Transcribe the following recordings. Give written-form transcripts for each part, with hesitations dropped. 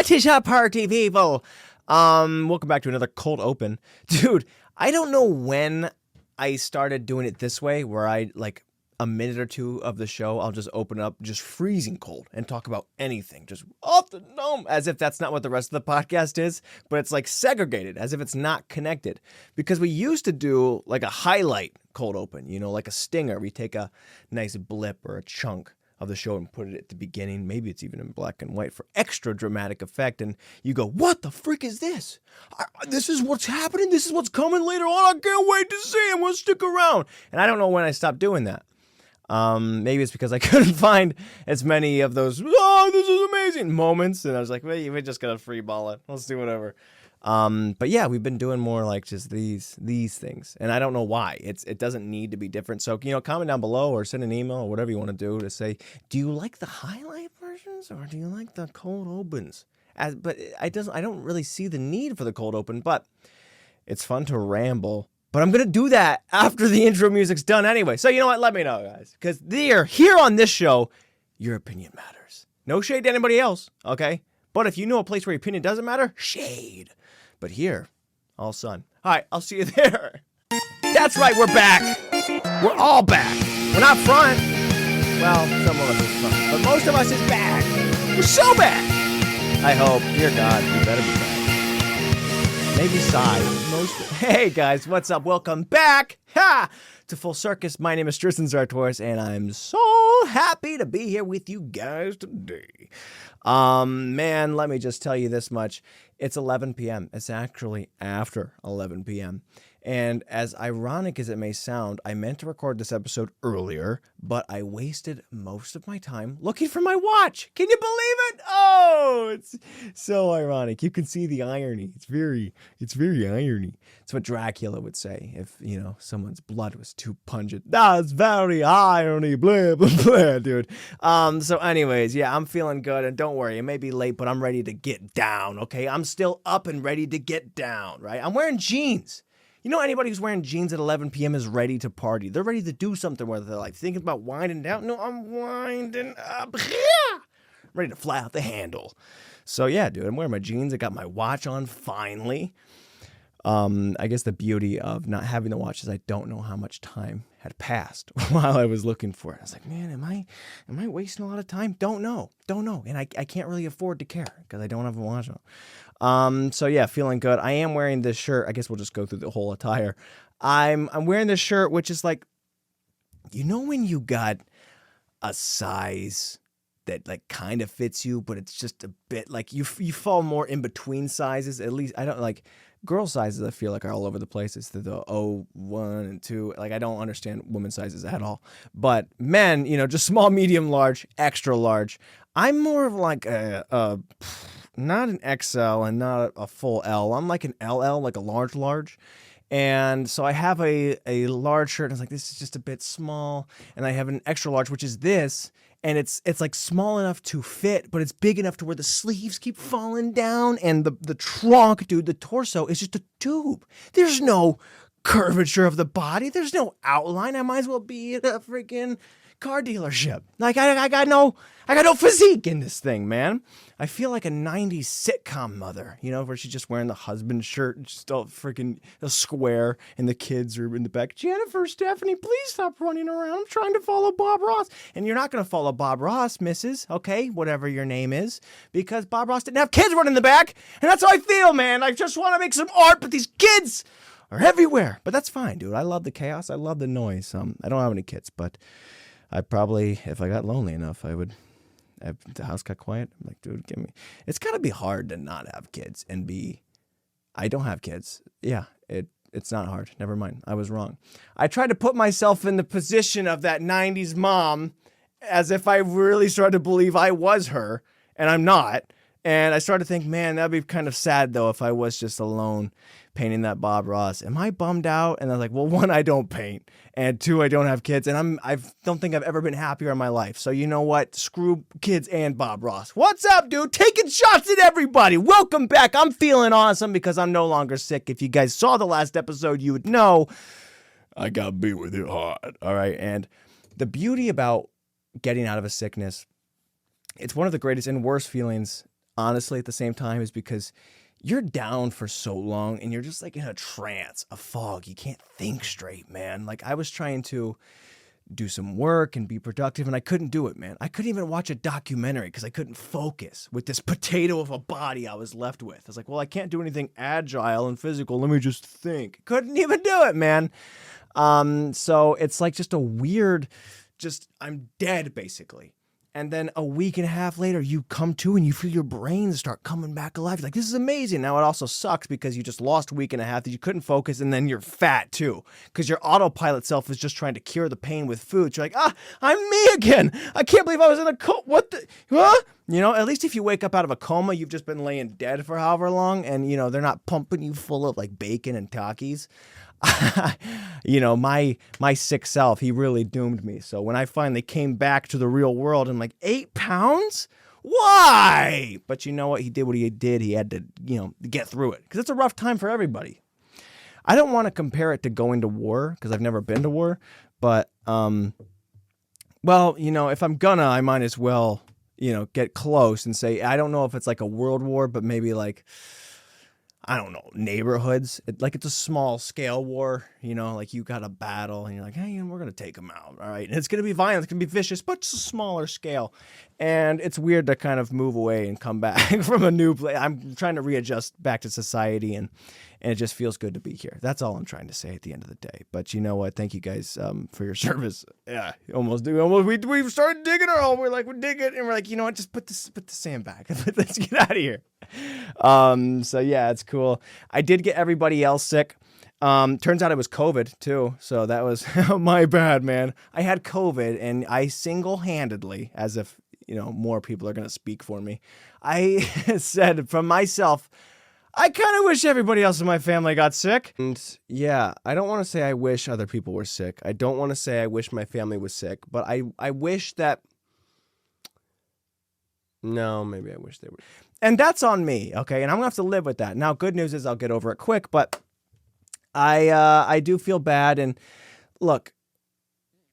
What is up, party people? Welcome back to another cold open. Dude, I don't know when I started doing it this way, where I, like, a minute or two of the show, I'll just open up just freezing cold and talk about anything, just off the dome, as if that's not what the rest of the podcast is, but it's like segregated, as if it's not connected. Because we used to do like a highlight cold open, you know, like a stinger. We take a nice blip or a chunk of the show and put it at the beginning. Maybe it's even in black and white for extra dramatic effect. And you go, what the frick is this? This is what's happening. This is what's coming later on. I can't wait to see. I'm going to stick around. And I don't know when I stopped doing that. Maybe it's because I couldn't find as many of those, oh, this is amazing moments. And I was like, well, we're just going to free ball it. Let's do whatever. But yeah, we've been doing more like just these things. And I don't know why. It doesn't need to be different. So, you know, comment down below or send an email or whatever you want to do to say, do you like the highlight versions or do you like the cold opens? But I don't really see the need for the cold open, but it's fun to ramble. But I'm going to do that after the intro music's done anyway. So you know what? Let me know, guys. Because here on this show, your opinion matters. No shade to anybody else, okay? But if you know a place where your opinion doesn't matter, shade. But here, all sun. All right, I'll see you there. That's right, we're back. We're all back. We're not front. Well, some of us is front. But most of us is back. We're so back. I hope. Dear God, we better be back. Maybe sigh. Hey guys, what's up? Welcome back to Full Circus. My name is Tristan Sartoris, and I'm so happy to be here with you guys today. Man, let me just tell you this much. It's 11 p.m. It's actually after 11 p.m. And as ironic as it may sound, I meant to record this episode earlier, but I wasted most of my time looking for my watch. Can you believe it? Oh, it's so ironic. You can see the irony. It's very irony. It's what Dracula would say if, you know, someone's blood was too pungent. That's very irony, blah, blah, blah, dude. So anyways, yeah, I'm feeling good, and don't worry, it may be late, but I'm ready to get down, okay? I'm still up and ready to get down, right? I'm wearing jeans. You know, anybody who's wearing jeans at 11 p.m. is ready to party. They're ready to do something, whether they're like thinking about winding down. No, I'm winding up. I'm ready to fly out the handle. So yeah, dude, I'm wearing my jeans. I got my watch on finally. I guess the beauty of not having the watch is I don't know how much time had passed while I was looking for it. I was like, man, am I wasting a lot of time? Don't know. And I can't really afford to care because I don't have a watch on. So yeah, feeling good. I am wearing this shirt. I guess we'll just go through the whole attire. I'm wearing this shirt, which is like, you know, when you got a size that like kind of fits you, but it's just a bit like you fall more in between sizes. At least I don't like girl sizes. I feel like are all over the place. It's the 1 and 2. Like I don't understand women's sizes at all. But men, you know, just small, medium, large, extra large. I'm more of like not an XL and not a full L. I'm like an LL, like a large. And so I have a large shirt, and I was like, this is just a bit small. And I have an extra large, which is this. And it's like small enough to fit, but it's big enough to where the sleeves keep falling down. And the trunk, dude, the torso is just a tube. There's no curvature of the body. There's no outline. I might as well be at a freaking car dealership. Like I got no physique in this thing, man. I feel like a 90s sitcom mother, you know, where she's just wearing the husband shirt and just all freaking a square, and the kids are in the back. Jennifer, Stephanie, please stop running around. I'm trying to follow Bob Ross. And you're not going to follow Bob Ross, Mrs., okay, whatever your name is, because Bob Ross didn't have kids running in the back. And that's how I feel, man. I just want to make some art, but these kids are everywhere. But that's fine, dude. I love the chaos. I love the noise. I don't have any kids, but I probably, if I got lonely enough, if the house got quiet, I'm like, dude, give me. It's got to be hard to not have kids and I don't have kids. Yeah, it's not hard. Never mind. I was wrong. I tried to put myself in the position of that 90s mom as if I really started to believe I was her, and I'm not. And I started to think, man, that'd be kind of sad, though, if I was just alone painting that Bob Ross. Am I bummed out? And I was like, well, 1, I don't paint. And 2, I don't have kids. And I don't think I've ever been happier in my life. So you know what? Screw kids and Bob Ross. What's up, dude? Taking shots at everybody. Welcome back. I'm feeling awesome because I'm no longer sick. If you guys saw the last episode, you would know I got beat with it hard. All right. And the beauty about getting out of a sickness, it's one of the greatest and worst feelings honestly, at the same time, is because you're down for so long and you're just like in a trance, a fog. You can't think straight, man. Like I was trying to do some work and be productive, and I couldn't do it, man. I couldn't even watch a documentary because I couldn't focus with this potato of a body I was left with. I was like, well, I can't do anything agile and physical. Let me just think. Couldn't even do it, man. So it's like just a weird, I'm dead basically. And then a week and a half later, you come to and you feel your brain start coming back alive. You're like, this is amazing. Now, it also sucks because you just lost a week and a half that you couldn't focus, and then you're fat too because your autopilot self is just trying to cure the pain with food. So you're like, I'm me again. I can't believe I was in a coma. What the? Huh? You know, at least if you wake up out of a coma, you've just been laying dead for however long, and, you know, they're not pumping you full of like bacon and Takis. You know, my sick self, he really doomed me. So when I finally came back to the real world, I'm like, 8 pounds? Why? But you know what? He did what he did. He had to, you know, get through it because it's a rough time for everybody. I don't want to compare it to going to war because I've never been to war. But, well, you know, if I'm gonna, I might as well, you know, get close and say, I don't know if it's like a world war, but maybe like, I don't know, neighborhoods. It's a small scale war, you know, like you got a battle and you're like, hey, we're going to take them out. All right. And it's going to be violent. It's going to be vicious, but it's a smaller scale. And it's weird to kind of move away and come back from a new place. I'm trying to readjust back to society, and it just feels good to be here. That's all I'm trying to say at the end of the day. But you know what? Thank you guys for your service. Yeah, we started digging our hole. We're digging, and we're like, you know what? Just put the sand back. Let's get out of here. So yeah, it's cool. I did get everybody else sick. Turns out it was COVID too. So that was my bad, man. I had COVID, and I single-handedly, as if, you know, more people are going to speak for me, I said from myself, I kind of wish everybody else in my family got sick. And yeah, I don't want to say I wish other people were sick. I don't want to say I wish my family was sick, but I wish that, no, maybe I wish they were. And that's on me, okay? And I'm going to have to live with that. Now, good news is I'll get over it quick, but I do feel bad. And look,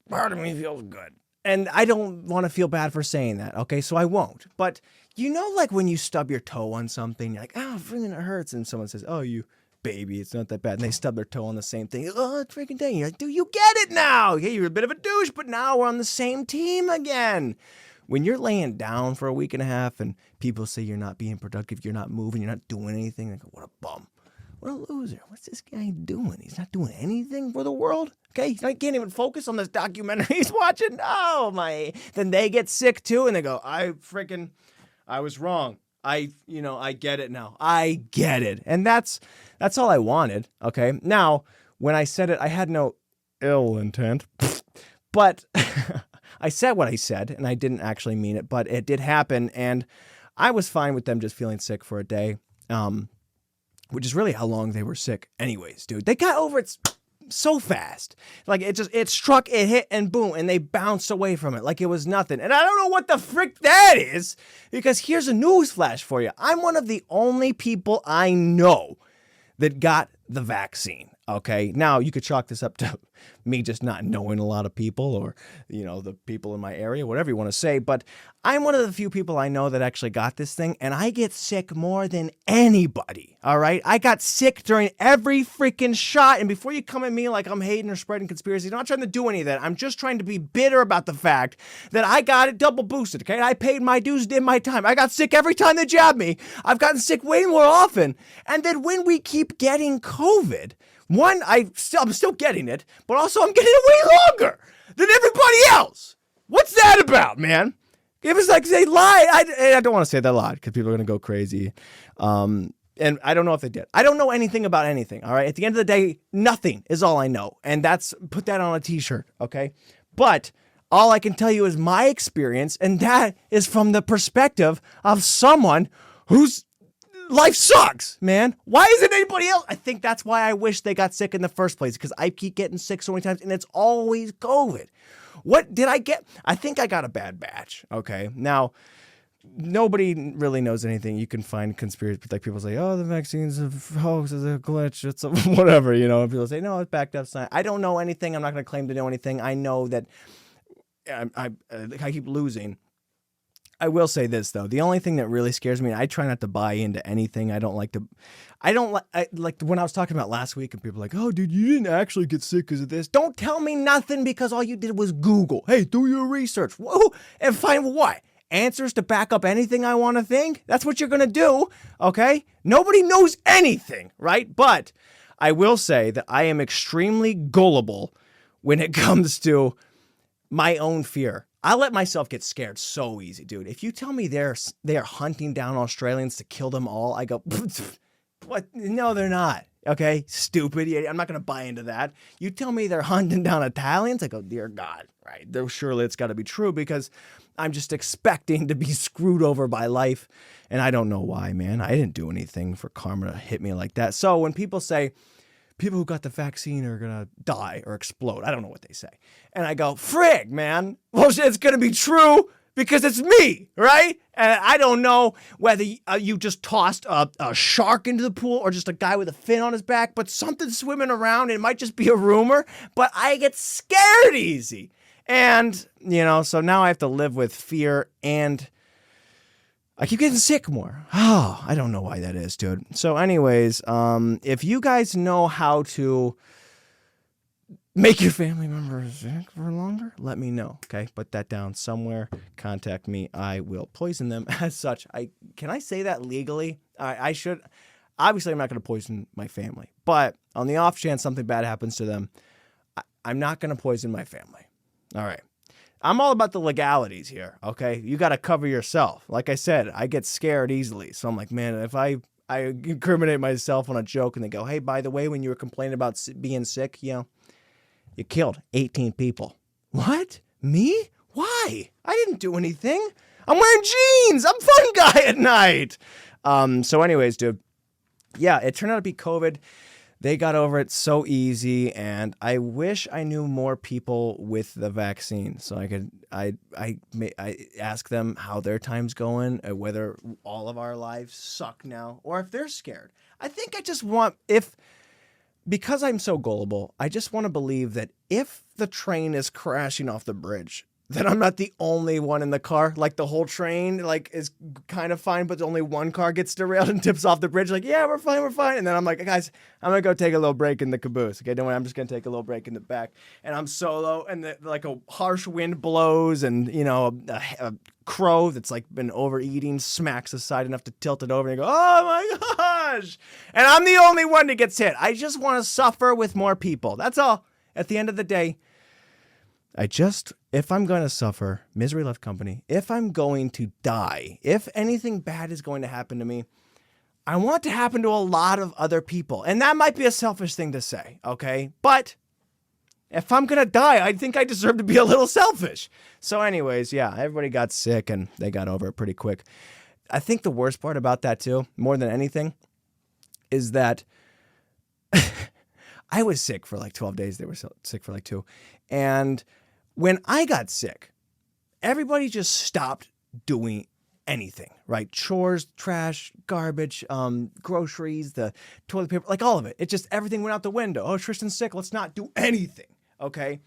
part of me feels good. And I don't want to feel bad for saying that, okay? So I won't. But you know, like when you stub your toe on something, you're like, oh, freaking it hurts. And someone says, oh, you baby, it's not that bad. And they stub their toe on the same thing. Oh, it's freaking dang. You're like, dude, you get it now. Yeah, you're a bit of a douche, but now we're on the same team again. When you're laying down for a week and a half and people say you're not being productive, you're not moving, you're not doing anything, like, what a bum. What a loser. What's this guy doing? He's not doing anything for the world? Okay, he can't even focus on this documentary he's watching. Oh, my. Then they get sick, too, and they go, I was wrong. I get it now. I get it. And that's all I wanted, okay? Now, when I said it, I had no ill intent, but I said what I said, and I didn't actually mean it, but it did happen, and I was fine with them just feeling sick for a day, which is really how long they were sick anyways, dude. They got over it so fast. Like, it struck, it hit, and boom, and they bounced away from it like it was nothing. And I don't know what the frick that is, because here's a news flash for you. I'm one of the only people I know that got the vaccine. Okay, now you could chalk this up to me just not knowing a lot of people, or, you know, the people in my area, whatever you want to say. But I'm one of the few people I know that actually got this thing, and I get sick more than anybody. All right, I got sick during every freaking shot. And before you come at me like I'm hating or spreading conspiracies, I'm not trying to do any of that. I'm just trying to be bitter about the fact that I got it double boosted. Okay, I paid my dues, did my time. I got sick every time they jabbed me. I've gotten sick way more often. And then when we keep getting COVID, one, I'm still getting it, but also I'm getting it way longer than everybody else. What's that about, man? It was like they lied. I don't want to say they lied because people are going to go crazy. And I don't know if they did. I don't know anything about anything, all right? At the end of the day, nothing is all I know. And put that on a t-shirt, okay? But all I can tell you is my experience, and that is from the perspective of someone who's life sucks, man. Why isn't anybody else? I think that's why I wish they got sick in the first place, because I keep getting sick so many times, and it's always COVID. What did I get? I think I got a bad batch, okay? Now, nobody really knows anything. You can find conspiracy, like people say, oh, the vaccine's a hoax, it's a glitch, it's a whatever, you know. And people say, no, it's backed up science. I don't know anything. I'm not going to claim to know anything. I know that I keep losing. I will say this though. The only thing that really scares me, I try not to buy into anything. I don't like when I was talking about last week and people were like, oh dude, you didn't actually get sick because of this. Don't tell me nothing because all you did was Google. Hey, do your research. Whoa, and find what? Answers to back up anything I want to think? That's what you're going to do, okay? Nobody knows anything, right? But I will say that I am extremely gullible when it comes to my own fear. I let myself get scared so easy, dude. If you tell me they are hunting down Australians to kill them all, I go, what? No, they're not. Okay, stupid. I'm not going to buy into that. You tell me they're hunting down Italians, I go, dear God, right? Surely it's got to be true because I'm just expecting to be screwed over by life. And I don't know why, man. I didn't do anything for karma to hit me like that. So when people say, people who got the vaccine are going to die or explode, I don't know what they say. And I go, frig, man. Well, it's going to be true because it's me, right? And I don't know whether you just tossed a shark into the pool or just a guy with a fin on his back, but something's swimming around. It might just be a rumor, but I get scared easy. And, so now I have to live with fear and I keep getting sick more. Oh, I don't know why that is, dude. So anyways, if you guys know how to make your family members sick for longer, let me know, okay? Put that down somewhere. Contact me. I will poison them as such. Can I say that legally? I should. Obviously, I'm not going to poison my family. But on the off chance something bad happens to them, I'm not going to poison my family. All right. I'm all about the legalities here, okay? You got to cover yourself. Like I said, I get scared easily. So I'm like, man, if I incriminate myself on a joke and they go, hey, by the way, when you were complaining about being sick, you killed 18 people. What? Me? Why? I didn't do anything. I'm wearing jeans. I'm a fun guy at night. So anyways, dude, yeah, it turned out to be COVID. They got over it so easy, and I wish I knew more people with the vaccine so I could I ask them how their time's going, whether all of our lives suck now, or if they're scared. I think I just want, because I'm so gullible, I just want to believe that if the train is crashing off the bridge, that I'm not the only one in the car. Like the whole train is kind of fine, but only one car gets derailed and tips off the bridge. Like, yeah, we're fine. And then I'm like, guys, I'm going to go take a little break in the caboose. Okay, don't worry, I'm just going to take a little break in the back. And I'm solo, and a harsh wind blows, and, a crow that's been overeating smacks aside enough to tilt it over, and you go, oh my gosh. And I'm the only one that gets hit. I just want to suffer with more people. That's all. At the end of the day, if I'm going to suffer, misery loves company, if I'm going to die, if anything bad is going to happen to me, I want it to happen to a lot of other people. And that might be a selfish thing to say, okay? But if I'm going to die, I think I deserve to be a little selfish. So anyways, yeah, everybody got sick and they got over it pretty quick. I think the worst part about that too, more than anything, is that I was sick for 12 days. They were sick for 2. And when I got sick, everybody just stopped doing anything, right? Chores, trash, garbage, groceries, the toilet paper, all of it. It just, everything went out the window. Oh, Tristan's sick. Let's not do anything, okay?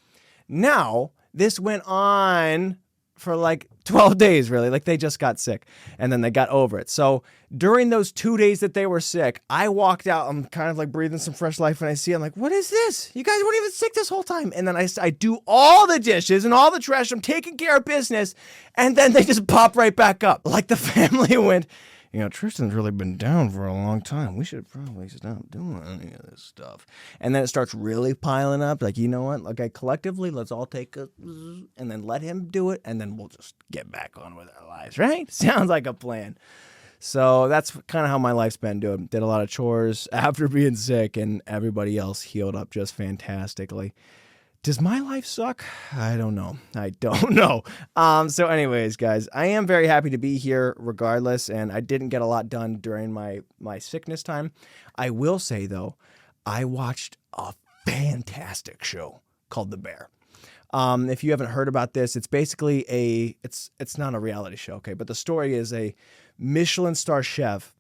Now, this went on for 12 days, really. They just got sick, and then they got over it. So during those 2 days that they were sick, I walked out. I'm kind of breathing some fresh life, and I see, I'm like, what is this? You guys weren't even sick this whole time. And then I do all the dishes and all the trash. I'm taking care of business, and then they just pop right back up. The family went, Tristan's really been down for a long time. We should probably stop doing any of this stuff. And then it starts really piling up. You know what? Okay, collectively, let's all take and then let him do it, and then we'll just get back on with our lives, right? Sounds like a plan. So that's kind of how my life's been, dude. Did a lot of chores after being sick, and everybody else healed up just fantastically. Does my life suck? I don't know. So anyways, guys, I am very happy to be here regardless, and I didn't get a lot done during my sickness time. I will say, though, I watched a fantastic show called The Bear. If you haven't heard about this, it's basically it's not a reality show, okay? But the story is a Michelin star chef.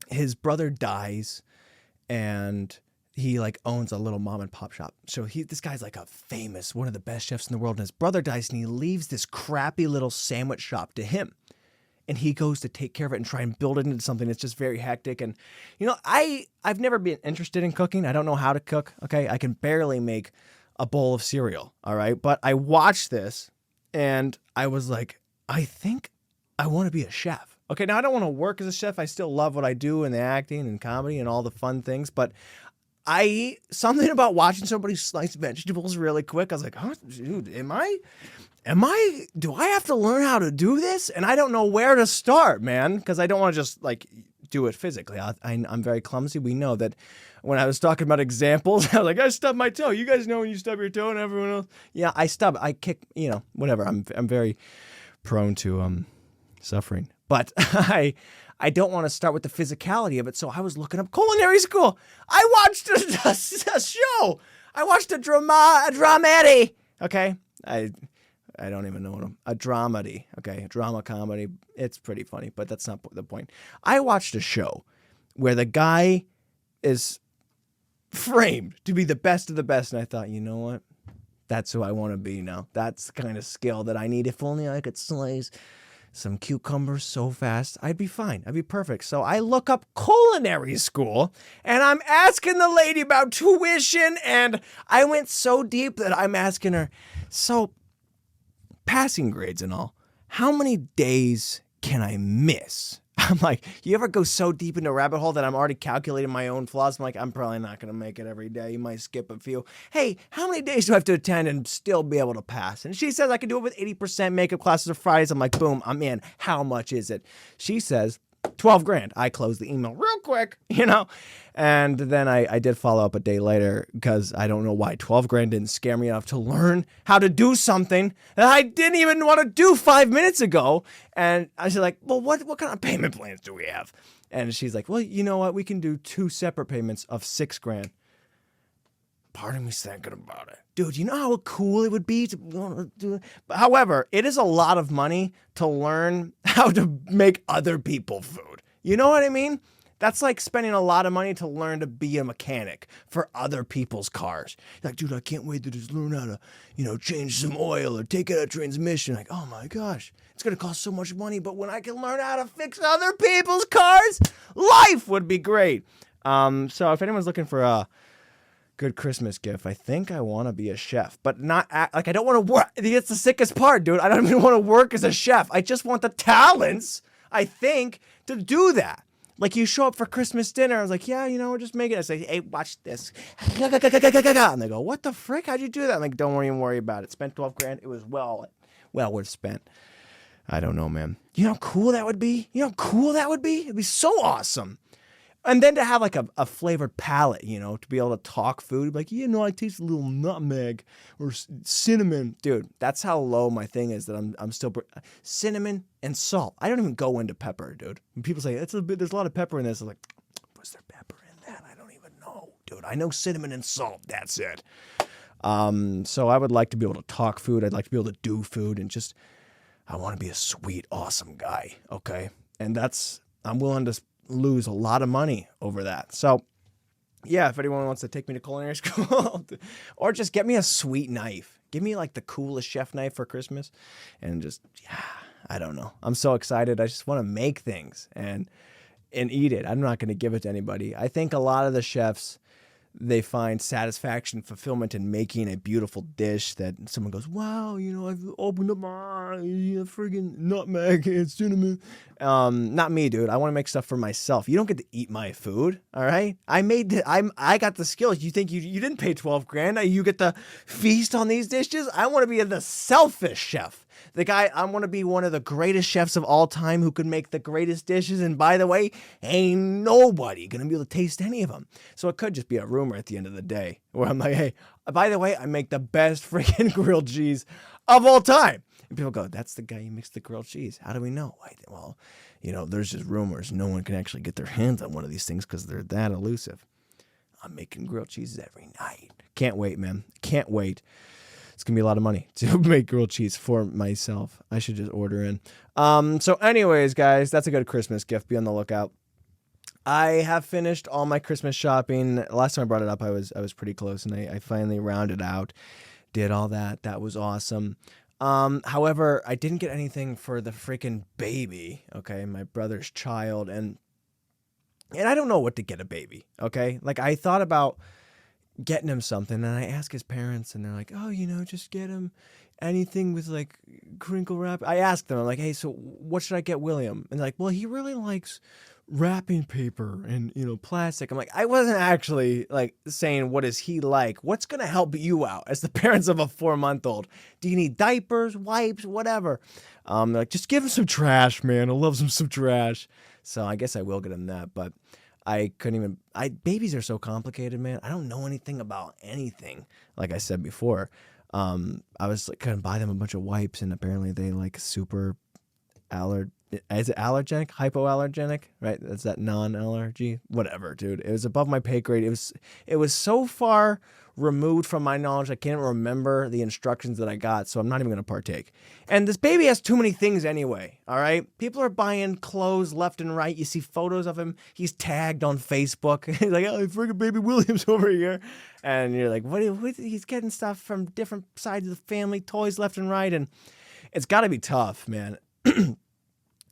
His brother dies, and he like owns a little mom and pop shop. So this guy's like one of the best chefs in the world. And his brother dies and he leaves this crappy little sandwich shop to him. And he goes to take care of it and try and build it into something that's just very hectic. And, I've never been interested in cooking. I don't know how to cook. Okay. I can barely make a bowl of cereal. All right. But I watched this and I was like, I think I want to be a chef. Okay. Now I don't want to work as a chef. I still love what I do in the acting and comedy and all the fun things. But something about watching somebody slice vegetables really quick. I was like, oh, dude, do I have to learn how to do this? And I don't know where to start, man, because I don't want to just like do it physically. I'm very clumsy. We know that when I was talking about examples, I was like, I stubbed my toe. You guys know when you stub your toe and everyone else. Yeah, I kick, whatever. I'm very prone to suffering. But I don't want to start with the physicality of it. So I was looking up culinary school. I watched a show. I watched a dramedy. Okay. I don't even know a dramedy. Okay. A drama comedy. It's pretty funny, but that's not the point. I watched a show where the guy is framed to be the best of the best. And I thought, you know what? That's who I want to be now. That's the kind of skill that I need. If only I could slice some cucumbers so fast, I'd be fine. I'd be perfect. So I look up culinary school and I'm asking the lady about tuition, and I went so deep that I'm asking her, so passing grades and all, how many days can I miss? I'm like, you ever go so deep into a rabbit hole that I'm already calculating my own flaws? I'm like, I'm probably not going to make it every day. You might skip a few. Hey, how many days do I have to attend and still be able to pass? And she says I can do it with 80%. Makeup classes are Fridays. I'm like, boom, I'm in. How much is it? She says $12,000. I closed the email real quick, and then I did follow up a day later because I don't know why $12,000 didn't scare me enough to learn how to do something that I didn't even want to do 5 minutes ago. And I was like, well, what kind of payment plans do we have? And she's like, well, you know what? We can do 2 separate payments of $6,000. Part of me's thinking about it. Dude, you know how cool it would be to do it? However, it is a lot of money to learn how to make other people food. You know what I mean? That's like spending a lot of money to learn to be a mechanic for other people's cars. You're like, dude, I can't wait to just learn how to, change some oil or take out a transmission. Like, oh my gosh, it's going to cost so much money. But when I can learn how to fix other people's cars, life would be great. So if anyone's looking for a good Christmas gift, I think I want to be a chef, but not I don't want to work. It's the sickest part, dude. I don't even want to work as a chef. I just want the talents, I think, to do that. Like, you show up for Christmas dinner. I was like, yeah, we're just making it. I say, hey, watch this. And they go, what the frick? How'd you do that? I'm like, don't even worry about it. Spent $12,000. It was well worth spent. I don't know, man. You know how cool that would be? It'd be so awesome. And then to have like a flavored palate, to be able to talk food, like, I taste a little nutmeg or cinnamon. Dude, that's how low my thing is that I'm still cinnamon and salt. I don't even go into pepper, dude. When people say there's a lot of pepper in this, I'm like, was there pepper in that? I don't even know, dude. I know cinnamon and salt. That's it. So I would like to be able to talk food. I'd like to be able to do food, and I want to be a sweet, awesome guy. Okay. And I'm willing to lose a lot of money over that. So yeah, if anyone wants to take me to culinary school or just get me a sweet knife, give me like the coolest chef knife for Christmas, and I don't know. I'm so excited. I just want to make things and eat it. I'm not going to give it to anybody. I think a lot of the chefs, they find satisfaction, fulfillment in making a beautiful dish that someone goes, wow, I've opened up my friggin' nutmeg and cinnamon. Not me, dude. I want to make stuff for myself. You don't get to eat my food, all right? I got the skills. You think you didn't pay $12,000? You get to feast on these dishes? I want to be the selfish chef. The guy, I want to be one of the greatest chefs of all time who could make the greatest dishes. And by the way, ain't nobody going to be able to taste any of them. So it could just be a rumor at the end of the day where I'm like, hey, by the way, I make the best freaking grilled cheese of all time. And people go, that's the guy who makes the grilled cheese. How do we know? Well, there's just rumors. No one can actually get their hands on one of these things because they're that elusive. I'm making grilled cheeses every night. Can't wait, man. Can't wait. It's going to be a lot of money to make grilled cheese for myself. I should just order in. So anyways, guys, that's a good Christmas gift. Be on the lookout. I have finished all my Christmas shopping. Last time I brought it up, I was pretty close, and I finally rounded out, did all that. That was awesome. However, I didn't get anything for the freaking baby, okay, my brother's child, and I don't know what to get a baby, okay? Like, I thought about getting him something, and I asked his parents, and they're like, oh, just get him anything with, like, crinkle wrap. I asked them, I'm like, hey, so what should I get William? And they're like, well, he really likes wrapping paper and, plastic. I'm like, I wasn't actually, like, saying what does he like? What's going to help you out as the parents of a 4-month-old? Do you need diapers, wipes, whatever? They're like, just give him some trash, man. I love some trash. So I guess I will get him that, but I couldn't even, babies are so complicated, man. I don't know anything about anything, like I said before. I was like, couldn't buy them a bunch of wipes, and apparently they like super is it allergenic, hypoallergenic, right? That's that non-allergy, whatever, dude. It was above my pay grade. It was so far removed from my knowledge, I can't remember the instructions that I got, so I'm not even going to partake. And this baby has too many things anyway, all right? People are buying clothes left and right. You see photos of him. He's tagged on Facebook. He's like, oh, friggin' baby William's over here. And you're like, what? He's getting stuff from different sides of the family, toys left and right. And it's got to be tough, man.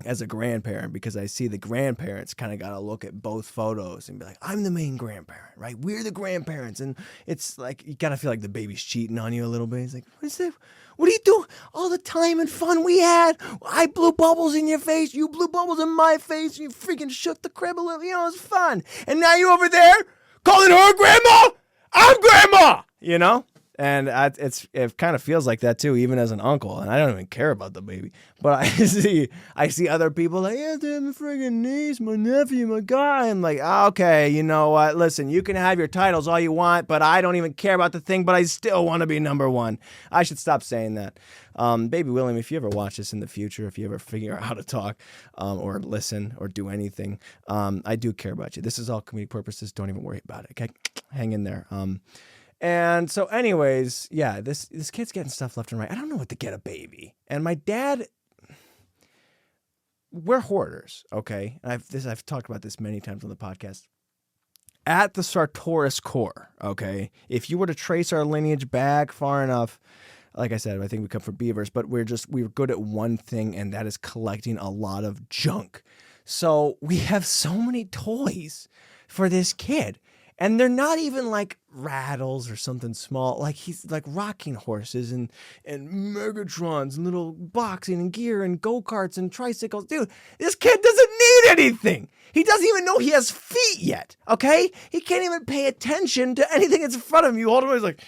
As a grandparent, because I see the grandparents kind of got to look at both photos and be like, I'm the main grandparent, right? We're the grandparents. And it's like, you got to feel like the baby's cheating on you a little bit. He's like, what is that? What are you doing? All the time and fun we had. I blew bubbles in your face. You blew bubbles in my face. You freaking shook the crib a little. It was fun. And now you over there calling her grandma? I'm grandma, And it kind of feels like that too, even as an uncle. And I don't even care about the baby, but I see other people like, yeah, dude, my friggin' niece, my nephew, my guy. I'm like, okay, you know what? Listen, you can have your titles all you want, but I don't even care about the thing. But I still want to be number one. I should stop saying that. Baby William, if you ever watch this in the future, if you ever figure out how to talk, or listen or do anything, I do care about you. This is all comedic purposes. Don't even worry about it. Okay, hang in there. And so anyways, yeah, this kid's getting stuff left and right. I don't know what to get a baby. And my dad, we're hoarders, okay? And I've talked about this many times on the podcast. At the Sartoris core, okay? If you were to trace our lineage back far enough, like I said, I think we come from beavers, but we're good at one thing, and that is collecting a lot of junk. So we have so many toys for this kid. And they're not even like rattles or something small. Like he's like rocking horses and Megatrons and little boxing and gear and go-karts and tricycles. Dude, this kid doesn't need anything. He doesn't even know he has feet yet, okay? He can't even pay attention to anything that's in front of him. You hold him, he's like,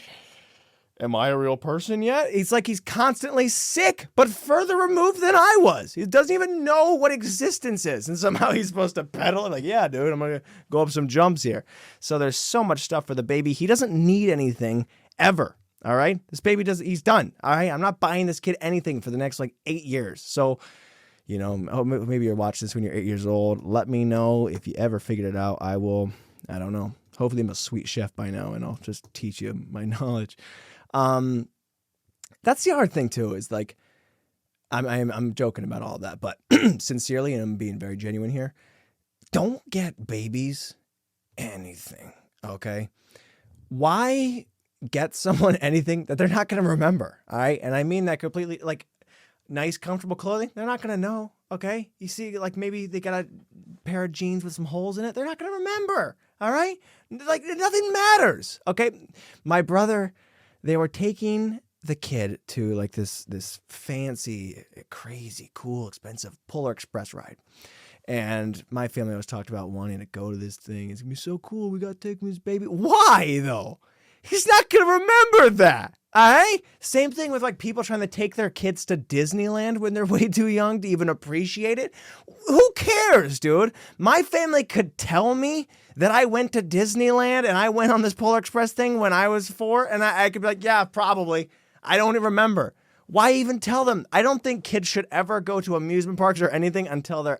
am I a real person yet? He's like, he's constantly sick, but further removed than I was. He doesn't even know what existence is. And somehow he's supposed to pedal. I'm like, yeah, dude, I'm going to go up some jumps here. So there's so much stuff for the baby. He doesn't need anything ever. All right. This baby he's done. All right. I'm not buying this kid anything for the next 8 years. So, maybe you're watching this when you're 8 years old. Let me know if you ever figured it out. I don't know. Hopefully I'm a sweet chef by now and I'll just teach you my knowledge. That's the hard thing too, is like, I'm joking about all of that, but sincerely, and I'm being very genuine here, don't get babies anything, okay? Why get someone anything that they're not going to remember, all right? And I mean that completely, like, nice, comfortable clothing, they're not going to know, okay? You see, like, maybe they got a pair of jeans with some holes in it, they're not going to remember, all right? Like, nothing matters, okay? My brother, they were taking the kid to like this fancy, crazy, cool, expensive Polar Express ride. And my family always talked about wanting to go to this thing. It's going to be so cool. We got to take his baby. Why, though? He's not going to remember that. All right? Same thing with like people trying to take their kids to Disneyland when they're way too young to even appreciate it. Who cares, dude? My family could tell me that I went to Disneyland and I went on this Polar Express thing when I was 4, and I could be like, yeah, probably. I don't even remember. Why even tell them? I don't think kids should ever go to amusement parks or anything until they're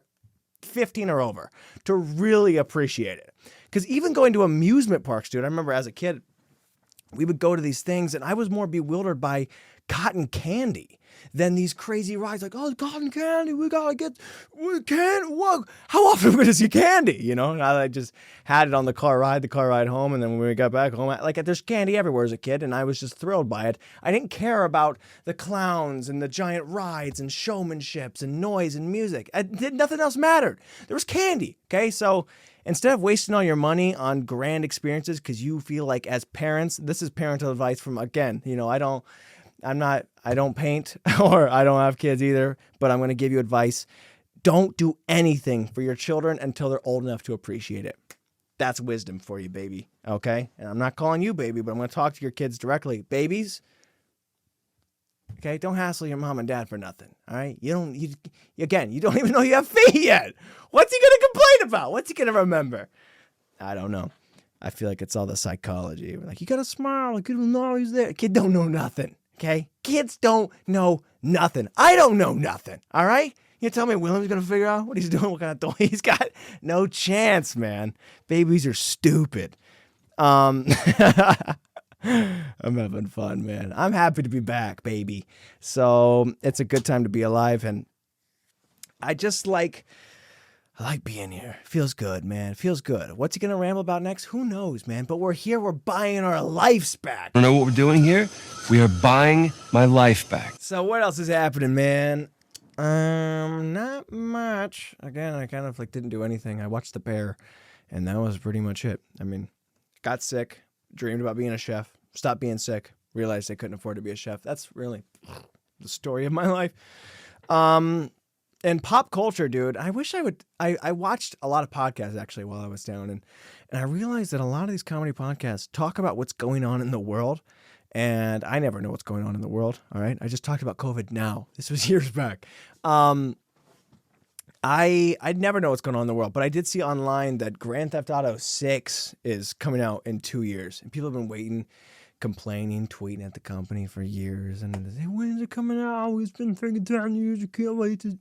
15 or over to really appreciate it. Because even going to amusement parks, dude, I remember as a kid, we would go to these things and I was more bewildered by cotton candy than these crazy rides like, oh, cotton candy, we can't, whoa, how often are we going to see candy? You know, and I just had it on the car ride home, and then when we got back home, like there's candy everywhere as a kid, and I was just thrilled by it. I didn't care about the clowns and the giant rides and showmanships and noise and music. Nothing else mattered. There was candy, okay? So instead of wasting all your money on grand experiences because you feel like as parents, this is parental advice from, again, you know, I don't paint or I don't have kids either, but I'm going to give you advice. Don't do anything for your children until they're old enough to appreciate it. That's wisdom for you, baby. Okay? And I'm not calling you baby, but I'm going to talk to your kids directly. Babies, okay, don't hassle your mom and dad for nothing. All right? You don't even know you have feet yet. What's he going to complain about? What's he going to remember? I don't know. I feel like it's all the psychology. Like, you got to smile. The kid will know he's there. Kid don't know nothing. Okay? Kids don't know nothing. I don't know nothing. All right? You tell me William's going to figure out what he's doing, what kind of toy he's got? No chance, man. Babies are stupid. I'm having fun, man. I'm happy to be back, baby. So it's a good time to be alive. And I like being here. Feels good, man. Feels good. What's he going to ramble about next? Who knows, man? But we're here. We're buying our lives back. You know what we're doing here? We are buying my life back. So what else is happening, man? Not much. Again, I kind of didn't do anything. I watched The Bear, and that was pretty much it. I mean, got sick, dreamed about being a chef, stopped being sick, realized I couldn't afford to be a chef. That's really the story of my life. And pop culture, dude, I wish I would. I watched a lot of podcasts actually while I was down, and I realized that a lot of these comedy podcasts talk about what's going on in the world, and I never know what's going on in the world. All right, I just talked about COVID now. This was years back. I'd never know what's going on in the world, but I did see online that Grand Theft Auto 6 is coming out in 2 years, and people have been waiting, complaining, tweeting at the company for years, and they say, when's it coming out? It's been freaking 10 years. I can't wait to.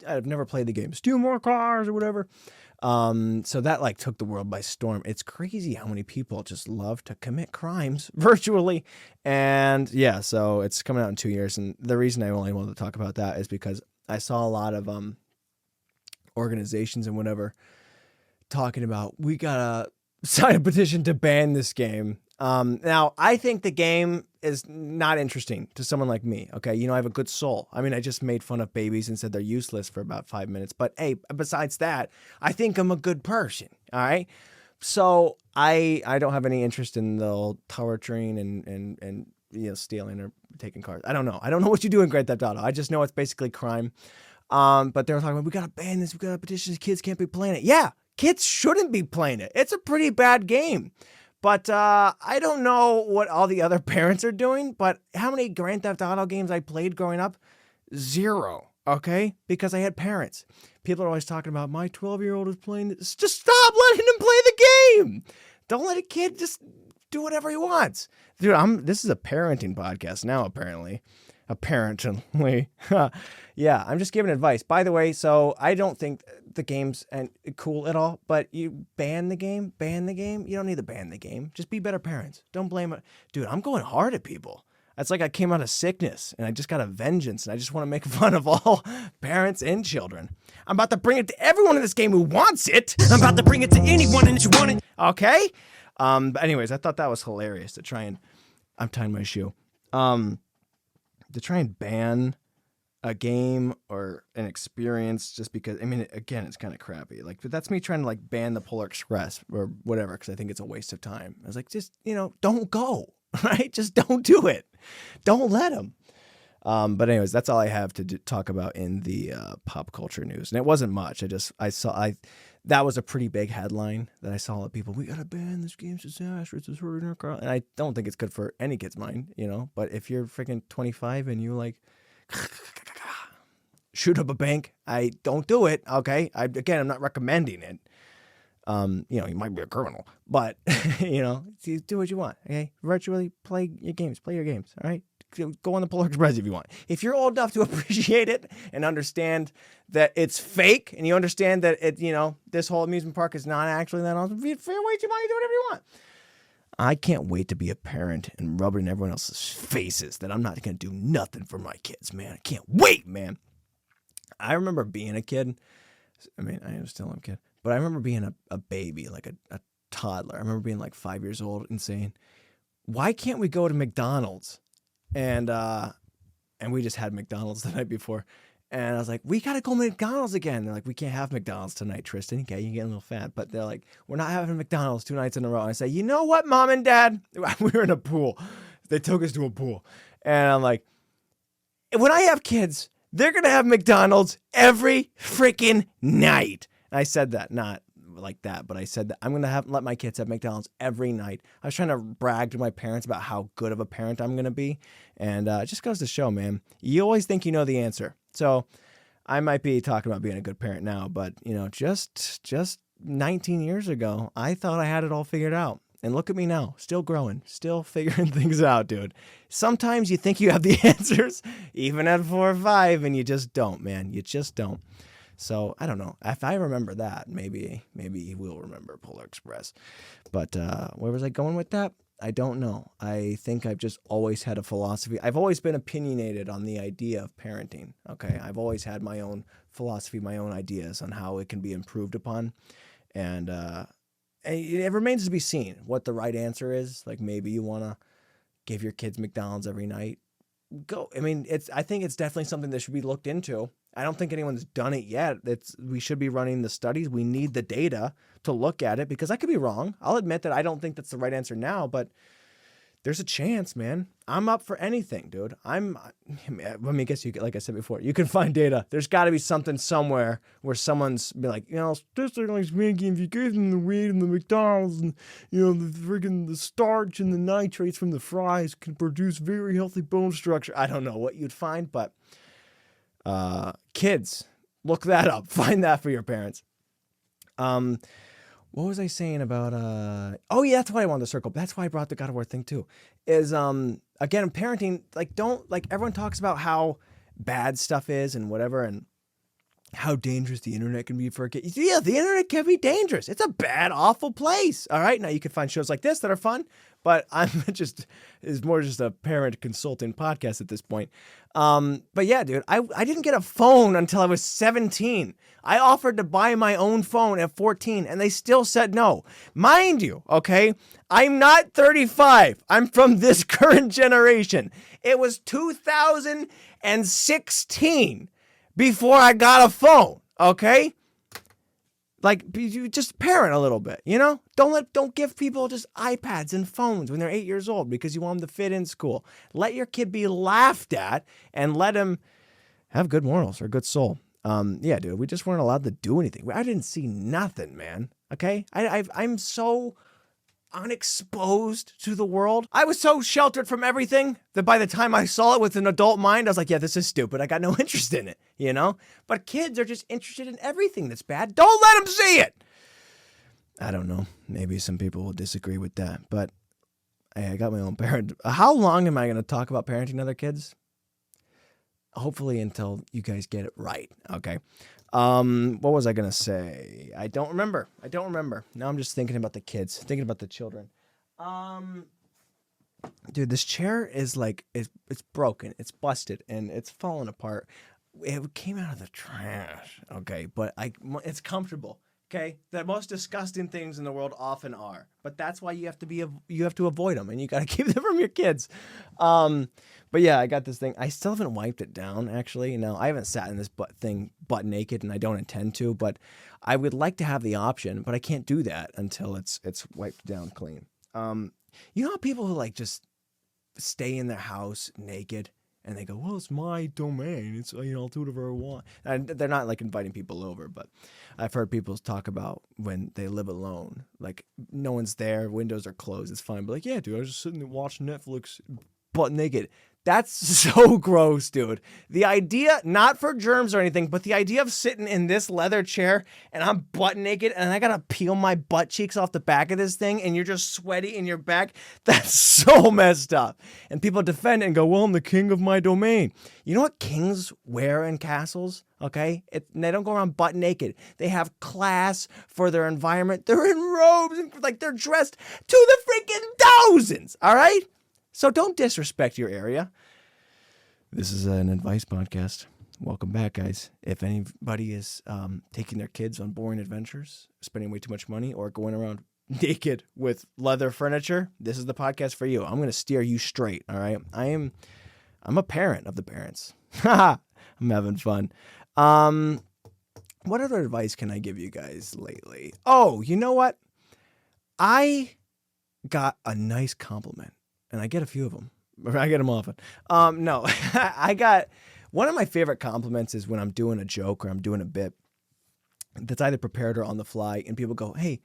I've never played the game. Steal more cars or whatever. So that took the world by storm. It's crazy how many people just love to commit crimes virtually. And yeah, so it's coming out in 2 years. And the reason I only wanted to talk about that is because I saw a lot of organizations and whatever talking about, we gotta sign a petition to ban this game. Now, I think the game is not interesting to someone like me, okay? You know, I have a good soul. I mean, I just made fun of babies and said they're useless for about 5 minutes. But, hey, besides that, I think I'm a good person, all right? So I don't have any interest in the old torturing and you know, stealing or taking cars. I don't know. I don't know what you do in Grand Theft Auto. I just know it's basically crime. But they were talking about, we got to ban this. We got to petition. Kids can't be playing it. Yeah, kids shouldn't be playing it. It's a pretty bad game. But I don't know what all the other parents are doing, but how many Grand Theft Auto games I played growing up? 0, okay? Because I had parents. People are always talking about, my 12-year-old is playing this. Just stop letting him play the game. Don't let a kid just do whatever he wants. Dude, this is a parenting podcast now, apparently. Apparently. Yeah, I'm just giving advice. By the way, so I don't think the game's cool at all, but you ban the game. You don't need to ban the game. Just be better parents. Don't blame it. Dude, I'm going hard at people. It's like I came out of sickness and I just got a vengeance and I just want to make fun of all parents and children. I'm about to bring it to everyone in this game who wants it. I'm about to bring it to anyone that you want it. Okay? But anyways, I thought that was hilarious to try and, I'm tying my shoe. To try and ban a game or an experience just because, I mean, again, it's kind of crappy. But that's me trying to ban the Polar Express or whatever because I think it's a waste of time. I was like, just, don't go, right? Just don't do it. Don't let them. But anyways, that's all I have to talk about in the pop culture news. And it wasn't much. That was a pretty big headline that I saw a lot of people, we got to ban this game's disastrous. It's hurting our crowd. And I don't think it's good for any kid's mind, But if you're freaking 25 and you shoot up a bank, I don't do it, okay? I'm not recommending it. You might be a criminal, but, do what you want, okay? Virtually play your games, all right? Go on the Polar Express if you want. If you're old enough to appreciate it and understand that it's fake and you understand that this whole amusement park is not actually that awesome, fair way to money, do whatever you want. I can't wait to be a parent and rub it in everyone else's faces that I'm not going to do nothing for my kids, man. I can't wait, man. I remember being a kid. I mean, I am still a kid, but I remember being a baby, like a toddler. I remember being like 5 years old and saying, why can't we go to McDonald's? And we just had McDonald's the night before. And I was like, we got to go to McDonald's again. They're like, we can't have McDonald's tonight, Tristan. Okay, you're getting a little fat. But they're like, we're not having McDonald's 2 nights in a row. And I say, you know what, Mom and Dad? We were in a pool. They took us to a pool. And I'm like, when I have kids, they're going to have McDonald's every freaking night. And I said that, not like that, but I said that I'm going to let my kids have McDonald's every night. I was trying to brag to my parents about how good of a parent I'm going to be. And it just goes to show, man, you always think you know the answer. So I might be talking about being a good parent now, but just 19 years ago, I thought I had it all figured out. And look at me now, still growing, still figuring things out, dude. Sometimes you think you have the answers, even at 4 or 5, and you just don't, man. You just don't. So I don't know. If I remember that, maybe you will remember Polar Express. But where was I going with that? I don't know. I think I've just always had a philosophy. I've always been opinionated on the idea of parenting. Okay, I've always had my own philosophy, my own ideas on how it can be improved upon, and it remains to be seen what the right answer is. Like maybe you want to give your kids McDonald's every night. Go. I mean, I think it's definitely something that should be looked into. I don't think anyone's done it yet. We should be running the studies. We need the data to look at it because I could be wrong. I'll admit that I don't think that's the right answer now, but there's a chance, man. I'm up for anything, dude. Let me guess, like I said before, you can find data. There's got to be something somewhere where someone's be like, this like making if you give them the wheat and the McDonald's and the starch and the nitrates from the fries can produce very healthy bone structure. I don't know what you'd find, but kids, look that up. Find that for your parents. What was I saying about oh yeah, that's why I wanted to circle. That's why I brought the God of War thing too. Is again, parenting, don't everyone talks about how bad stuff is and whatever and how dangerous the internet can be for a kid. Yeah, the internet can be dangerous. It's a bad, awful place. All right. Now you can find shows like this that are fun, but it's more just a parent consulting podcast at this point. But yeah, dude, I didn't get a phone until I was 17. I offered to buy my own phone at 14 and they still said no. Mind you, okay, I'm not 35. I'm from this current generation. It was 2016 before I got a phone, okay? You just parent a little bit, Don't give people just iPads and phones when they're 8 years old because you want them to fit in school. Let your kid be laughed at and let him have good morals or good soul. Yeah, dude, we just weren't allowed to do anything. I didn't see nothing, man, okay? I'm so unexposed to the world. I was so sheltered from everything that by the time I saw it with an adult mind, I was like, yeah, this is stupid. I got no interest in it, But kids are just interested in everything that's bad. Don't let them see it. I don't know. Maybe some people will disagree with that, but hey, I got my own parent. How long am I going to talk about parenting other kids? Hopefully until you guys get it right, okay? What was I going to say? I don't remember. Now I'm just thinking about the kids, thinking about the children. Dude, this chair is it's broken, it's busted, and it's falling apart. It came out of the trash, okay? But it's comfortable, okay? The most disgusting things in the world often are. But that's why you have to avoid them, and you got to keep them from your kids. But yeah, I got this thing. I still haven't wiped it down, actually. Now, I haven't sat in this butt naked, and I don't intend to, but I would like to have the option, but I can't do that until it's wiped down clean. You know how people who just stay in their house naked, and they go, well, it's my domain. It's, I'll do whatever I want. And they're not inviting people over, but I've heard people talk about when they live alone. No one's there, windows are closed, it's fine. But yeah, dude, I was just sitting there watching Netflix butt naked. That's so gross, dude. The idea, not for germs or anything, but the idea of sitting in this leather chair and I'm butt naked and I gotta peel my butt cheeks off the back of this thing and you're just sweaty in your back, that's so messed up. And people defend it and go, well, I'm the king of my domain. You know what kings wear in castles? Okay? They don't go around butt naked. They have class for their environment. They're in robes and like they're dressed to the freaking thousands, all right? So don't disrespect your area. This is an advice podcast. Welcome back, guys. If anybody is taking their kids on boring adventures, spending way too much money, or going around naked with leather furniture, this is the podcast for you. I'm going to steer you straight, all right? I'm a parent of the parents. I'm having fun. What other advice can I give you guys lately? Oh, you know what? I got a nice compliment. And I get a few of them. I get them often. No, I got one of my favorite compliments is when I'm doing a joke or I'm doing a bit that's either prepared or on the fly. And people go, hey,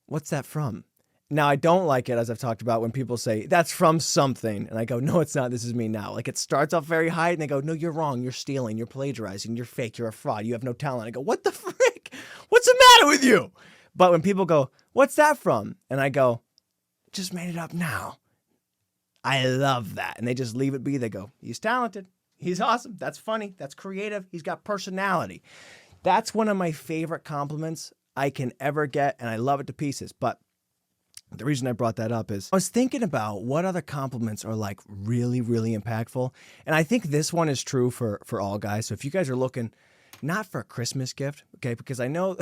what's that from? Now, I don't like it, as I've talked about, when people say, that's from something. And I go, no, it's not. This is me now. Like, it starts off very high and they go, no, you're wrong. You're stealing. You're plagiarizing. You're fake. You're a fraud. You have no talent. I go, what the frick? What's the matter with you? But when people go, what's that from? And I go, just made it up now. I love that. And they just leave it be. They go, he's talented. He's awesome. That's funny. That's creative. He's got personality. That's one of my favorite compliments I can ever get. And I love it to pieces. But the reason I brought that up is I was thinking about what other compliments are like really, really impactful. And I think this one is true for all guys. So if you guys are looking not for a Christmas gift, okay, because I know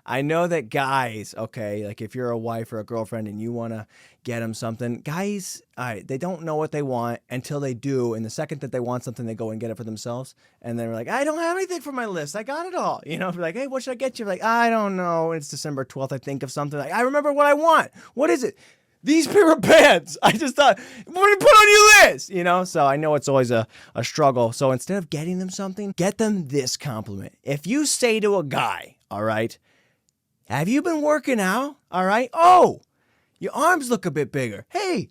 I know that guys, okay, like if you're a wife or a girlfriend and you want to get them something, guys, all right, they don't know what they want until they do. And the second that they want something, they go and get it for themselves. And they're like, I don't have anything for my list. I got it all. You know, like, hey, what should I get you? Like, I don't know. It's December 12th. I think of something. Like, I remember what I want. What is it? These pair of pants. I just thought, what do you put on your list? You know, so I know it's always a struggle. So instead of getting them something, get them this compliment. If you say to a guy, all right, have you been working out? All right. Oh, your arms look a bit bigger. Hey,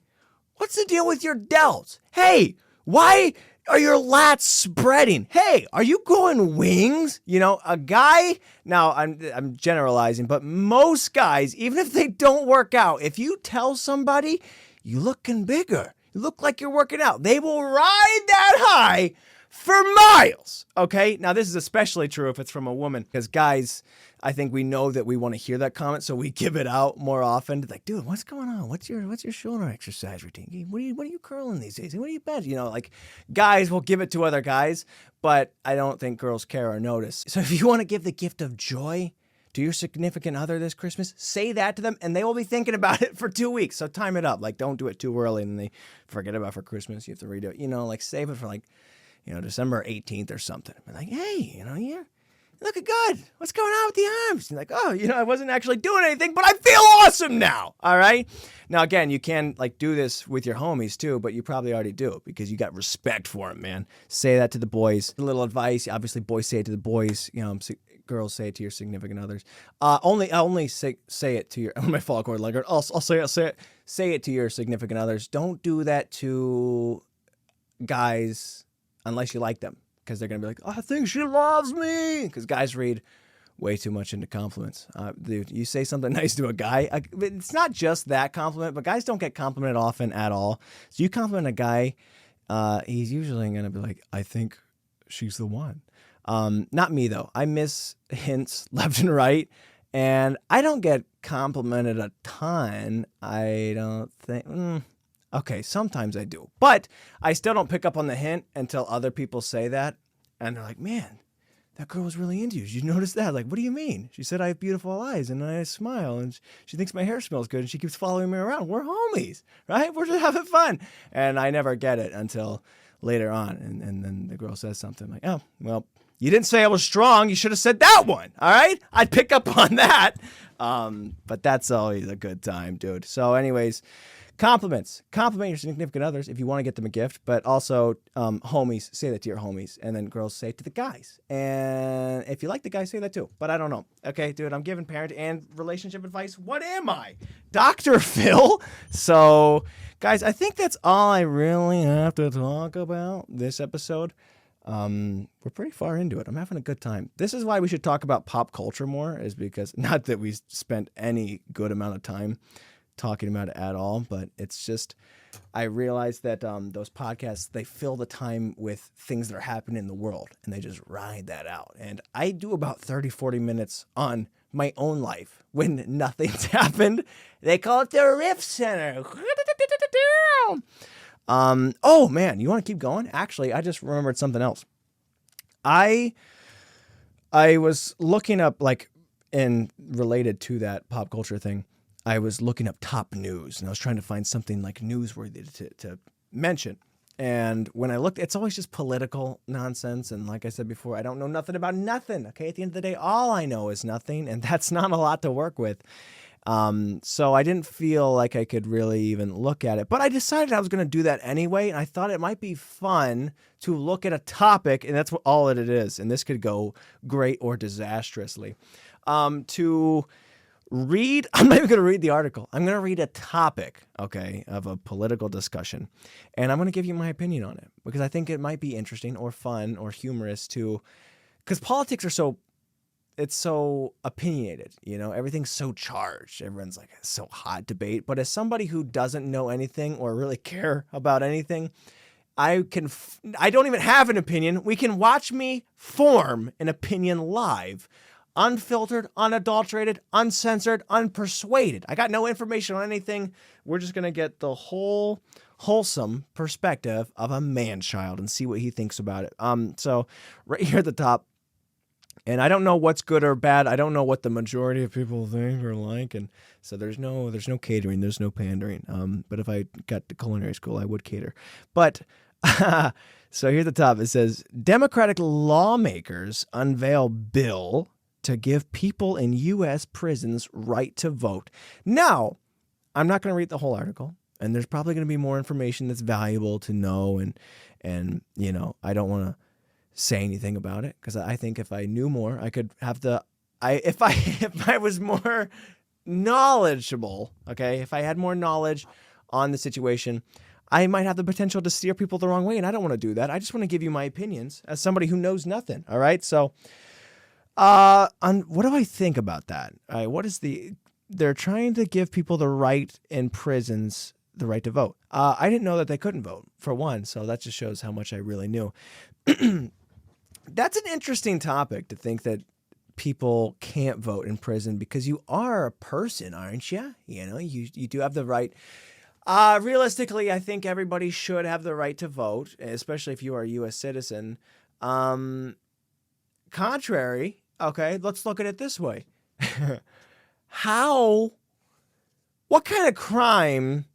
what's the deal with your delts? Hey, why are your lats spreading? Hey, are you growing wings? You know, a guy, now I'm generalizing, but most guys, even if they don't work out, if you tell somebody you looking bigger, you look like you're working out, they will ride that high for miles. Okay. Now this is especially true if it's from a woman, because guys, I think we know that we want to hear that comment, so we give it out more often. Like, dude, what's going on? What's your shoulder exercise routine? What are you curling these days? What do you bench? You know, like guys will give it to other guys, but I don't think girls care or notice. So if you want to give the gift of joy to your significant other this Christmas, say that to them, and they will be thinking about it for 2 weeks. So time it up. Like, don't do it too early, and they forget about it for Christmas. You have to redo it. You know, like save it for like, you know, December 18th or something. Be like, hey, you know, you're looking good. What's going on with the arms? And like, oh, you know, I wasn't actually doing anything, but I feel awesome now. All right. Now, again, you can like do this with your homies too, but you probably already do because you got respect for them, man. Say that to the boys. A little advice. Obviously, boys say it to the boys. You know, girls say it to your significant others. I only say it to your my fall cord like I'll say it to your significant others. Don't do that to guys unless you like them. Because they're going to be like, oh, I think she loves me. Because guys read way too much into compliments. Dude, you say something nice to a guy. It's not just that compliment, but guys don't get complimented often at all. So you compliment a guy, he's usually going to be like, I think she's the one. Not me, though. I miss hints left and right. And I don't get complimented a ton. I don't think... Okay, sometimes I do. But I still don't pick up on the hint until other people say that. And they're like, man, that girl was really into you. Did you notice that? Like, what do you mean? She said I have beautiful eyes and I smile and she thinks my hair smells good and she keeps following me around. We're homies, right? We're just having fun. And I never get it until later on. And then the girl says something like, oh, well, you didn't say I was strong. You should have said that one. All right? I'd pick up on that. But that's always a good time, dude. So anyways... Compliments. Compliment your significant others if you want to get them a gift, but also homies, say that to your homies. And then girls say it to the guys. And if you like the guys, say that too. But I don't know. Okay, dude, I'm giving parent and relationship advice. What am I? Dr. Phil? So, guys, I think that's all I really have to talk about this episode. We're pretty far into it. I'm having a good time. This is why we should talk about pop culture more, is because, not that we spent any good amount of time talking about it at all, but it's just, I realized that those podcasts, they fill the time with things that are happening in the world, and they just ride that out. And I do about 30, 40 minutes on my own life when nothing's happened. They call it the Riff Center. Oh man, you want to keep going? Actually, I just remembered something else. I was looking up, like, and related to that pop culture thing, I was looking up top news, and I was trying to find something like newsworthy to mention. And when I looked, it's always just political nonsense. And like I said before, I don't know nothing about nothing. Okay, at the end of the day, all I know is nothing, and that's not a lot to work with. So I didn't feel like I could really even look at it, but I decided I was going to do that anyway. And I thought it might be fun to look at a topic, and that's all that it is. And this could go great or disastrously. To read, I'm not even going to read the article. I'm going to read a topic, okay, of a political discussion. And I'm going to give you my opinion on it because I think it might be interesting or fun or humorous to, because politics are it's so opinionated, you know, everything's so charged. Everyone's like, it's so hot debate. But as somebody who doesn't know anything or really care about anything, I don't even have an opinion. We can watch me form an opinion live. Unfiltered, unadulterated, uncensored, unpersuaded. I got no information on anything. We're just going to get the whole wholesome perspective of a man-child and see what he thinks about it. So right here at the top, and I don't know what's good or bad. I don't know what the majority of people think or like. And so there's no catering. There's no pandering. But if I got to culinary school, I would cater. But so here at the top, it says, Democratic lawmakers unveil bill to give people in U.S. prisons right to vote. Now, I'm not going to read the whole article, and there's probably going to be more information that's valuable to know, and you know, I don't want to say anything about it because I think if I knew more, I could have if I was more knowledgeable, okay, if I had more knowledge on the situation, I might have the potential to steer people the wrong way, and I don't want to do that. I just want to give you my opinions as somebody who knows nothing, all right? So on what do I think about that? All right, they're trying to give people the right in prisons, the right to vote. I didn't know that they couldn't vote, for one, so that just shows how much I really knew. That's an interesting topic, to think that people can't vote in prison because you are a person, aren't you? You know, you do have the right. Realistically, I think everybody should have the right to vote, especially if you are a U.S. citizen. Contrary, okay, let's look at it this way. What kind of crime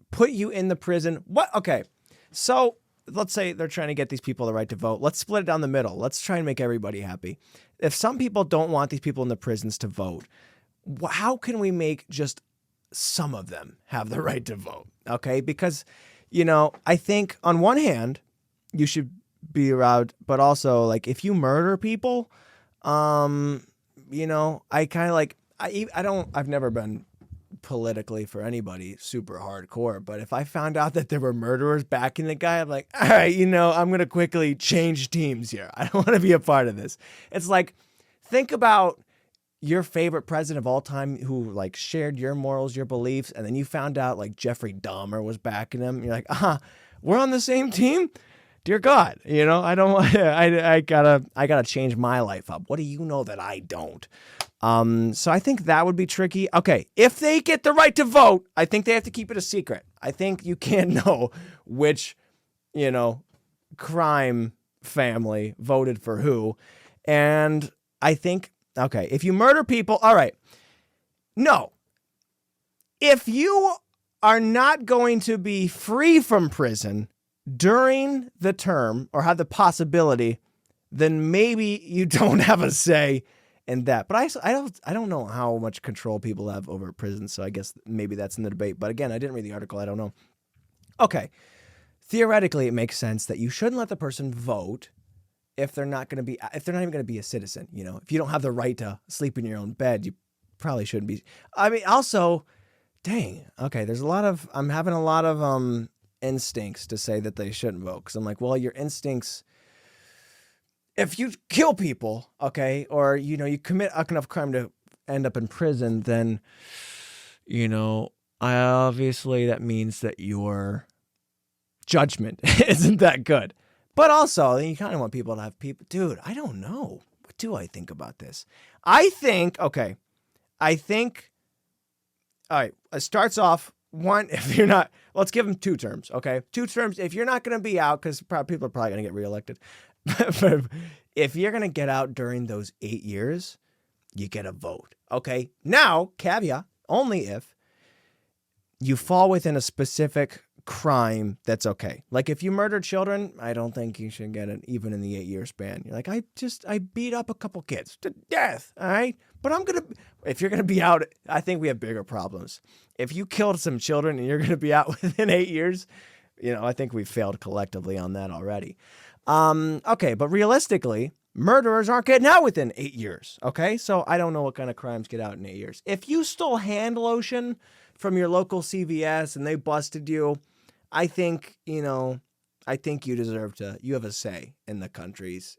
put you in the prison? Okay, so let's say they're trying to get these people the right to vote. Let's split it down the middle. Let's try and make everybody happy. If some people don't want these people in the prisons to vote, how can we make just some of them have the right to vote? Okay, because, you know, I think on one hand, you should be allowed, but also, like, if you murder people, you know, I kind of like, I've never been politically for anybody super hardcore, but if I found out that there were murderers backing the guy, I'm like, all right, you know, I'm going to quickly change teams here. I don't want to be a part of this. It's like, think about your favorite president of all time who, like, shared your morals, your beliefs, and then you found out, like, Jeffrey Dahmer was backing him. You're like, we're on the same team? Dear God, you know, I don't want. I gotta change my life up. What do you know that I don't? So I think that would be tricky. Okay, if they get the right to vote, I think they have to keep it a secret. I think you can't know which, you know, crime family voted for who, and I think, okay, if you murder people, all right, no. If you are not going to be free from prison during the term or have the possibility, then maybe you don't have a say and that. But I don't know how much control people have over prisons, so I guess maybe that's in the debate. But again, I didn't read the article. I don't know. Okay. Theoretically, it makes sense that you shouldn't let the person vote if they're not even going to be a citizen. You know, if you don't have the right to sleep in your own bed, you probably shouldn't be. I mean, also, dang. Okay, I'm having a lot of instincts to say that they shouldn't vote, because I'm like, well, your instincts, if you kill people, okay, or you commit enough crime to end up in prison, then obviously that means that your judgment isn't that good. But also, you kind of want people to have people. Dude, I don't know. What do I think about this? I think, all right, it starts off, one, if you're not, let's give them 2 terms, okay? 2 terms, if you're not going to be out, because people are probably going to get reelected. But if you're going to get out during those 8 years, you get a vote, okay? Now, caveat, only if you fall within a specific crime that's okay. Like if you murder children, I don't think you should get it even in the 8-year span. You're like, I beat up a couple kids to death, all right? But if you're going to be out, I think we have bigger problems. If you killed some children and you're going to be out within 8 years, I think we've failed collectively on that already. Okay, but realistically, murderers aren't getting out within 8 years, okay? So I don't know what kind of crimes get out in 8 years. If you stole hand lotion from your local CVS and they busted you, I think you deserve to, you have a say in the country's,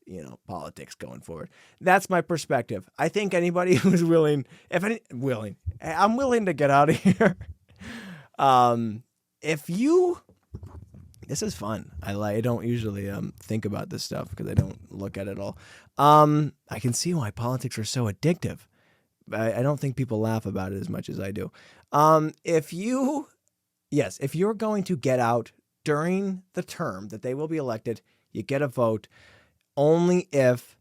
politics going forward. That's my perspective. I think anybody who's willing, I'm willing to get out of here. This is fun. I don't usually think about this stuff because I don't look at it all. I can see why politics are so addictive. I don't think people laugh about it as much as I do. If you're going to get out during the term that they will be elected, you get a vote only if,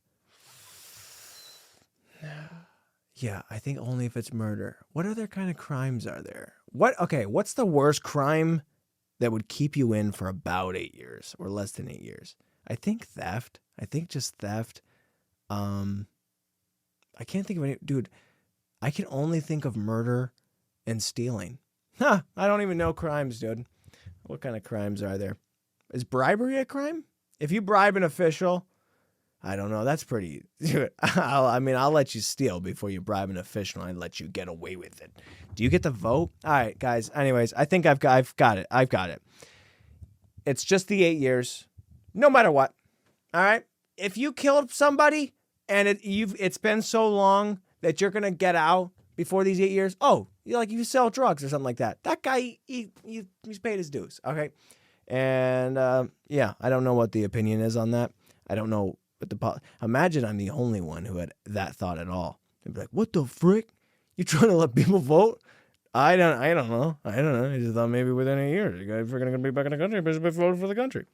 I think only if it's murder. What other kind of crimes are there? What's the worst crime that would keep you in for about 8 years or less than 8 years? I think theft. I think just theft. I can't think of any, dude. I can only think of murder and stealing. I don't even know crimes, dude. What kind of crimes are there? Is bribery a crime? If you bribe an official, I don't know. That's pretty. Dude, I'll let you steal before you bribe an official. I'd let you get away with it. Do you get the vote? All right, guys. Anyways, I think I've got it. It's just the 8 years, no matter what. All right. If you killed somebody and it's been so long that you're gonna get out before these 8 years. Oh, you sell drugs or something like that. That guy, he's paid his dues. Okay. And I don't know what the opinion is on that. I don't know what imagine I'm the only one who had that thought at all. They'd be like, what the frick? You trying to let people vote? I don't know. I just thought maybe within 8 years, you guys are going to be back in the country, but vote for the country.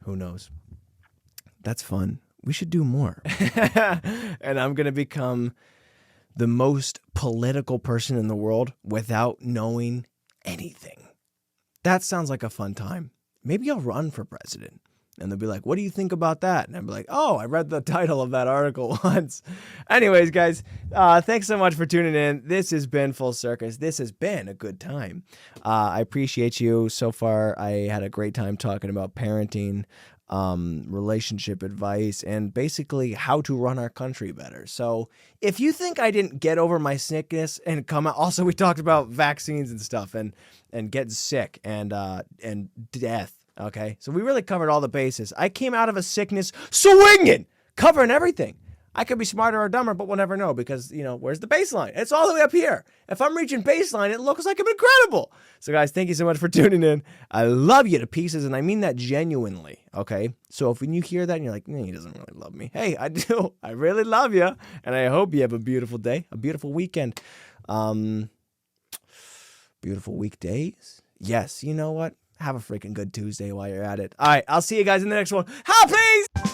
Who knows? That's fun. We should do more. And I'm going to become the most political person in the world without knowing anything. That sounds like a fun time. Maybe I'll run for president. And they'll be like, what do you think about that? And I'll be like, oh, I read the title of that article once. Anyways, guys, thanks so much for tuning in. This has been Full Circus. This has been a good time. I appreciate you. So far, I had a great time talking about parenting, relationship advice, and basically how to run our country better. So if you think I didn't get over my sickness and come out, also we talked about vaccines and stuff and getting sick and death. Okay, so we really covered all the bases. I came out of a sickness swinging, covering everything. I could be smarter or dumber, but we'll never know because, where's the baseline? It's all the way up here. If I'm reaching baseline, it looks like I'm incredible. So, guys, thank you so much for tuning in. I love you to pieces, and I mean that genuinely, okay? So if when you hear that and you're like, he doesn't really love me. Hey, I do. I really love you, and I hope you have a beautiful day, a beautiful weekend. Beautiful weekdays. Yes, you know what? Have a freaking good Tuesday while you're at it. All right, I'll see you guys in the next one. Peace!